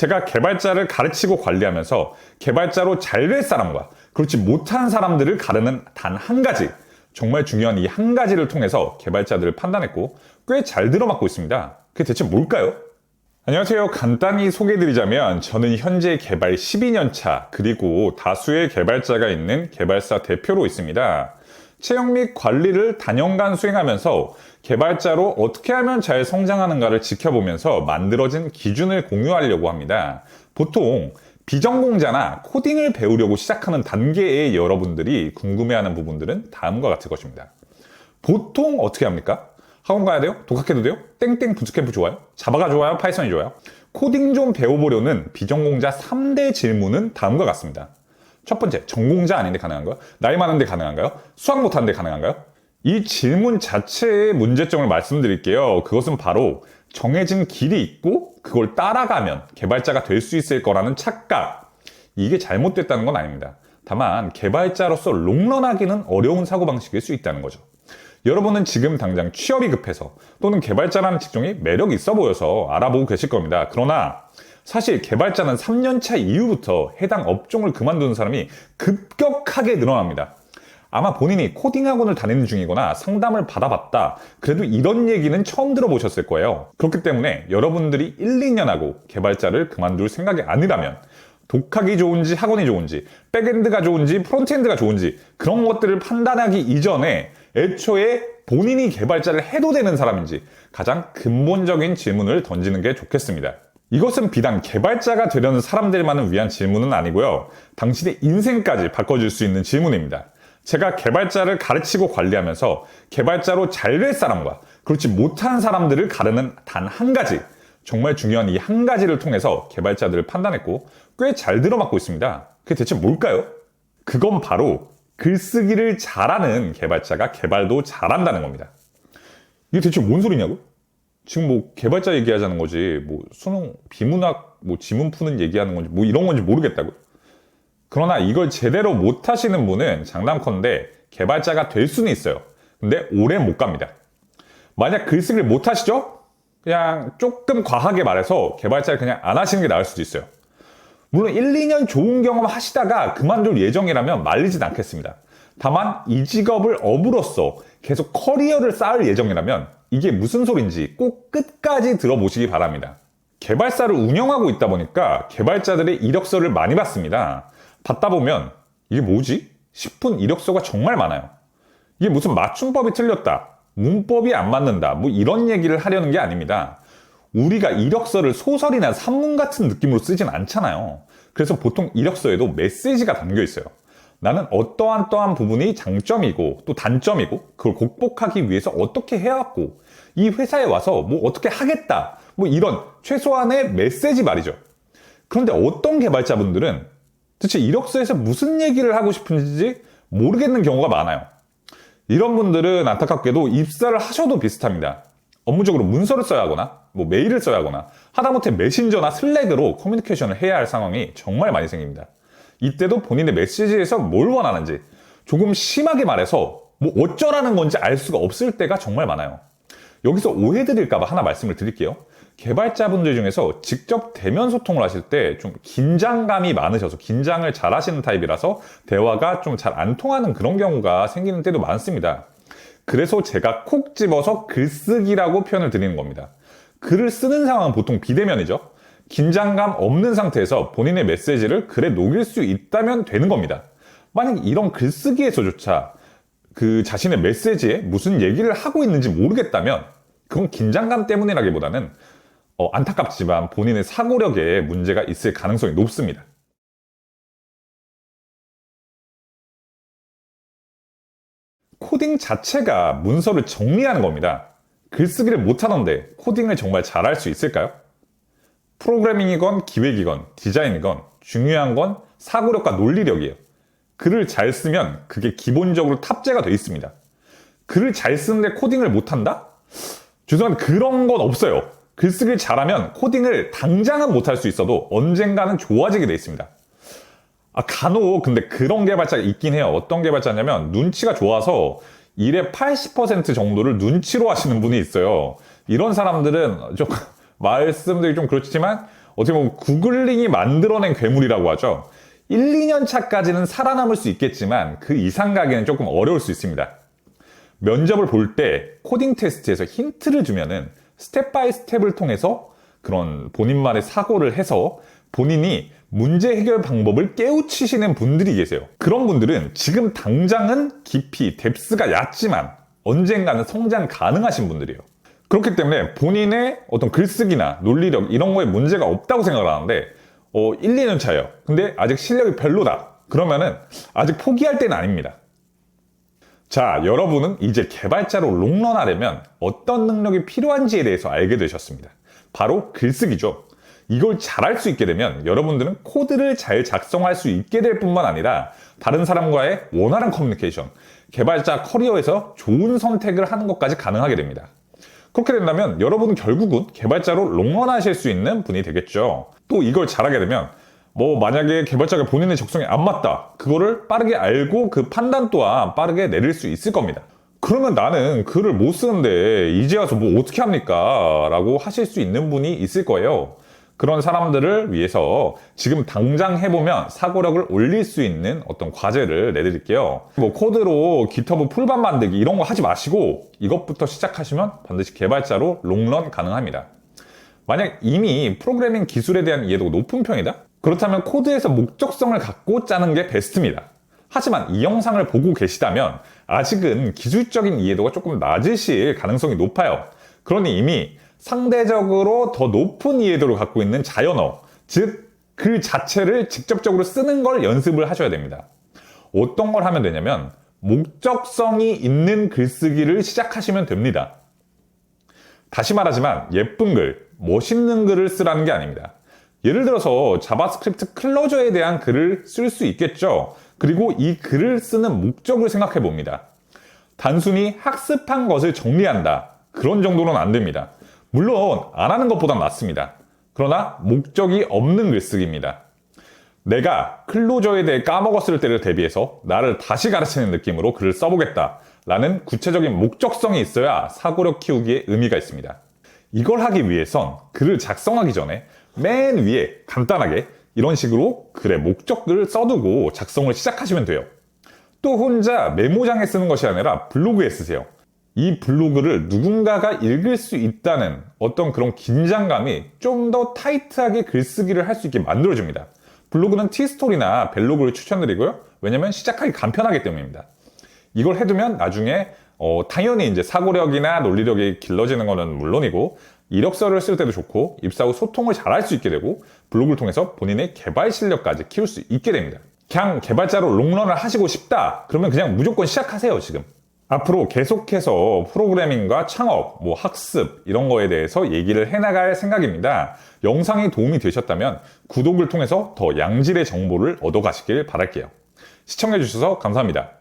제가 개발자를 가르치고 관리하면서 개발자로 잘 될 사람과 그렇지 못한 사람들을 가르는 단 한 가지, 정말 중요한 이 한 가지를 통해서 개발자들을 판단했고 꽤 잘 들어맞고 있습니다. 그게 대체 뭘까요? 안녕하세요. 간단히 소개해드리자면 저는 현재 개발 12년 차 그리고 다수의 개발자가 있는 개발사 대표로 있습니다. 채용 및 관리를 단연간 수행하면서 개발자로 어떻게 하면 잘 성장하는가를 지켜보면서 만들어진 기준을 공유하려고 합니다. 보통 비전공자나 코딩을 배우려고 시작하는 단계의 여러분들이 궁금해하는 부분들은 다음과 같을 것입니다. 보통 어떻게 합니까? 학원 가야 돼요? 독학해도 돼요? 땡땡 부트캠프 좋아요? 자바가 좋아요? 파이썬이 좋아요? 코딩 좀 배워보려는 비전공자 3대 질문은 다음과 같습니다. 첫 번째, 전공자 아닌데 가능한가요? 나이 많은데 가능한가요? 수학 못하는데 가능한가요? 이 질문 자체의 문제점을 말씀드릴게요. 그것은 바로 정해진 길이 있고 그걸 따라가면 개발자가 될 수 있을 거라는 착각. 이게 잘못됐다는 건 아닙니다. 다만 개발자로서 롱런하기는 어려운 사고방식일 수 있다는 거죠. 여러분은 지금 당장 취업이 급해서 또는 개발자라는 직종이 매력 있어 보여서 알아보고 계실 겁니다. 그러나 사실 개발자는 3년차 이후부터 해당 업종을 그만두는 사람이 급격하게 늘어납니다. 아마 본인이 코딩 학원을 다니는 중이거나 상담을 받아봤다. 그래도 이런 얘기는 처음 들어보셨을 거예요. 그렇기 때문에 여러분들이 1, 2년 하고 개발자를 그만둘 생각이 아니라면 독학이 좋은지 학원이 좋은지 백엔드가 좋은지 프론트엔드가 좋은지 그런 것들을 판단하기 이전에 애초에 본인이 개발자를 해도 되는 사람인지 가장 근본적인 질문을 던지는 게 좋겠습니다. 이것은 비단 개발자가 되려는 사람들만을 위한 질문은 아니고요. 당신의 인생까지 바꿔줄 수 있는 질문입니다. 제가 개발자를 가르치고 관리하면서 개발자로 잘 될 사람과 그렇지 못한 사람들을 가르는 단 한 가지, 정말 중요한 이 한 가지를 통해서 개발자들을 판단했고 꽤 잘 들어맞고 있습니다. 그게 대체 뭘까요? 그건 바로 글쓰기를 잘하는 개발자가 개발도 잘한다는 겁니다. 이게 대체 뭔 소리냐고? 지금 뭐 개발자 얘기하자는 거지 뭐 수능 비문학 뭐 지문 푸는 얘기하는 건지 뭐 이런 건지 모르겠다고요. 그러나 이걸 제대로 못 하시는 분은 장담컨대 개발자가 될 수는 있어요. 근데 오래 못 갑니다. 만약 글쓰기를 못 하시죠? 그냥 조금 과하게 말해서 개발자를 그냥 안 하시는 게 나을 수도 있어요. 물론 1, 2년 좋은 경험 하시다가 그만둘 예정이라면 말리진 않겠습니다. 다만 이 직업을 업으로서 계속 커리어를 쌓을 예정이라면 이게 무슨 소린지 꼭 끝까지 들어보시기 바랍니다. 개발사를 운영하고 있다 보니까 개발자들의 이력서를 많이 받습니다. 받다 보면 이게 뭐지? 싶은 이력서가 정말 많아요. 이게 무슨 맞춤법이 틀렸다, 문법이 안 맞는다, 뭐 이런 얘기를 하려는 게 아닙니다. 우리가 이력서를 소설이나 산문 같은 느낌으로 쓰진 않잖아요. 그래서 보통 이력서에도 메시지가 담겨 있어요. 나는 어떠한 부분이 장점이고 또 단점이고 그걸 극복하기 위해서 어떻게 해왔고 이 회사에 와서 뭐 어떻게 하겠다 뭐 이런 최소한의 메시지 말이죠. 그런데 어떤 개발자분들은 도대체 이력서에서 무슨 얘기를 하고 싶은지 모르겠는 경우가 많아요. 이런 분들은 안타깝게도 입사를 하셔도 비슷합니다. 업무적으로 문서를 써야 하거나 뭐 메일을 써야 하거나 하다못해 메신저나 슬랙으로 커뮤니케이션을 해야 할 상황이 정말 많이 생깁니다. 이때도 본인의 메시지에서 뭘 원하는지 조금 심하게 말해서 뭐 어쩌라는 건지 알 수가 없을 때가 정말 많아요. 여기서 오해드릴까봐 하나 말씀을 드릴게요. 개발자분들 중에서 직접 대면 소통을 하실 때 좀 긴장감이 많으셔서 긴장을 잘 하시는 타입이라서 대화가 좀 잘 안 통하는 그런 경우가 생기는 때도 많습니다. 그래서 제가 콕 집어서 글쓰기라고 표현을 드리는 겁니다. 글을 쓰는 상황은 보통 비대면이죠. 긴장감 없는 상태에서 본인의 메시지를 글에 녹일 수 있다면 되는 겁니다. 만약 이런 글쓰기에서조차 그 자신의 메시지에 무슨 얘기를 하고 있는지 모르겠다면 그건 긴장감 때문이라기보다는 안타깝지만 본인의 사고력에 문제가 있을 가능성이 높습니다. 코딩 자체가 문서를 정리하는 겁니다. 글쓰기를 못하는데 코딩을 정말 잘할 수 있을까요? 프로그래밍이건 기획이건 디자인이건 중요한 건 사고력과 논리력이에요. 글을 잘 쓰면 그게 기본적으로 탑재가 되어 있습니다. 글을 잘 쓰는데 코딩을 못한다? 죄송한데 그런 건 없어요. 글쓰기를 잘하면 코딩을 당장은 못할 수 있어도 언젠가는 좋아지게 되어 있습니다. 간혹 근데 그런 개발자가 있긴 해요. 어떤 개발자냐면 눈치가 좋아서 일의 80% 정도를 눈치로 하시는 분이 있어요. 이런 사람들은 좀 말씀드리기 좀 그렇지만 어떻게 보면 구글링이 만들어낸 괴물이라고 하죠. 1, 2년 차까지는 살아남을 수 있겠지만 그 이상 가기는 조금 어려울 수 있습니다. 면접을 볼 때 코딩 테스트에서 힌트를 주면은 스텝 바이 스텝을 통해서 그런 본인만의 사고를 해서 본인이 문제 해결 방법을 깨우치시는 분들이 계세요. 그런 분들은 지금 당장은 깊이, 뎁스가 얕지만 언젠가는 성장 가능하신 분들이에요. 그렇기 때문에 본인의 어떤 글쓰기나 논리력 이런 거에 문제가 없다고 생각을 하는데 1, 2년 차예요. 근데 아직 실력이 별로다. 그러면은 아직 포기할 때는 아닙니다. 자, 여러분은 이제 개발자로 롱런하려면 어떤 능력이 필요한지에 대해서 알게 되셨습니다. 바로 글쓰기죠. 이걸 잘할 수 있게 되면 여러분들은 코드를 잘 작성할 수 있게 될 뿐만 아니라 다른 사람과의 원활한 커뮤니케이션, 개발자 커리어에서 좋은 선택을 하는 것까지 가능하게 됩니다. 그렇게 된다면 여러분은 결국은 개발자로 롱런하실 수 있는 분이 되겠죠. 또 이걸 잘하게 되면 만약에 개발자가 본인의 적성에 안 맞다. 그거를 빠르게 알고 그 판단 또한 빠르게 내릴 수 있을 겁니다. 그러면 나는 글을 못 쓰는데 이제 와서 어떻게 합니까? 라고 하실 수 있는 분이 있을 거예요. 그런 사람들을 위해서 지금 당장 해보면 사고력을 올릴 수 있는 어떤 과제를 내드릴게요. 코드로 GitHub 풀반 만들기 이런 거 하지 마시고 이것부터 시작하시면 반드시 개발자로 롱런 가능합니다. 만약 이미 프로그래밍 기술에 대한 이해도가 높은 편이다? 그렇다면 코드에서 목적성을 갖고 짜는 게 베스트입니다. 하지만 이 영상을 보고 계시다면 아직은 기술적인 이해도가 조금 낮으실 가능성이 높아요. 그러니 이미 상대적으로 더 높은 이해도를 갖고 있는 자연어, 즉 글 자체를 직접적으로 쓰는 걸 연습을 하셔야 됩니다. 어떤 걸 하면 되냐면 목적성이 있는 글쓰기를 시작하시면 됩니다. 다시 말하지만 예쁜 글, 멋있는 글을 쓰라는 게 아닙니다. 예를 들어서 자바스크립트 클로저에 대한 글을 쓸 수 있겠죠. 그리고 이 글을 쓰는 목적을 생각해 봅니다. 단순히 학습한 것을 정리한다. 그런 정도는 안 됩니다. 물론 안 하는 것보단 낫습니다. 그러나 목적이 없는 글쓰기입니다. 내가 클로저에 대해 까먹었을 때를 대비해서 나를 다시 가르치는 느낌으로 글을 써보겠다 라는 구체적인 목적성이 있어야 사고력 키우기에 의미가 있습니다. 이걸 하기 위해선 글을 작성하기 전에 맨 위에 간단하게 이런 식으로 글의 목적글을 써두고 작성을 시작하시면 돼요. 또 혼자 메모장에 쓰는 것이 아니라 블로그에 쓰세요. 이 블로그를 누군가가 읽을 수 있다는 어떤 그런 긴장감이 좀 더 타이트하게 글쓰기를 할 수 있게 만들어줍니다. 블로그는 티스토리나 벨로그를 추천드리고요. 왜냐면 시작하기 간편하기 때문입니다. 이걸 해두면 나중에 당연히 이제 사고력이나 논리력이 길러지는 것은 물론이고 이력서를 쓸 때도 좋고 입사 후 소통을 잘 할 수 있게 되고 블로그를 통해서 본인의 개발 실력까지 키울 수 있게 됩니다. 그냥 개발자로 롱런을 하시고 싶다? 그러면 그냥 무조건 시작하세요, 지금. 앞으로 계속해서 프로그래밍과 창업, 학습 이런 거에 대해서 얘기를 해나갈 생각입니다. 영상이 도움이 되셨다면 구독을 통해서 더 양질의 정보를 얻어가시길 바랄게요. 시청해주셔서 감사합니다.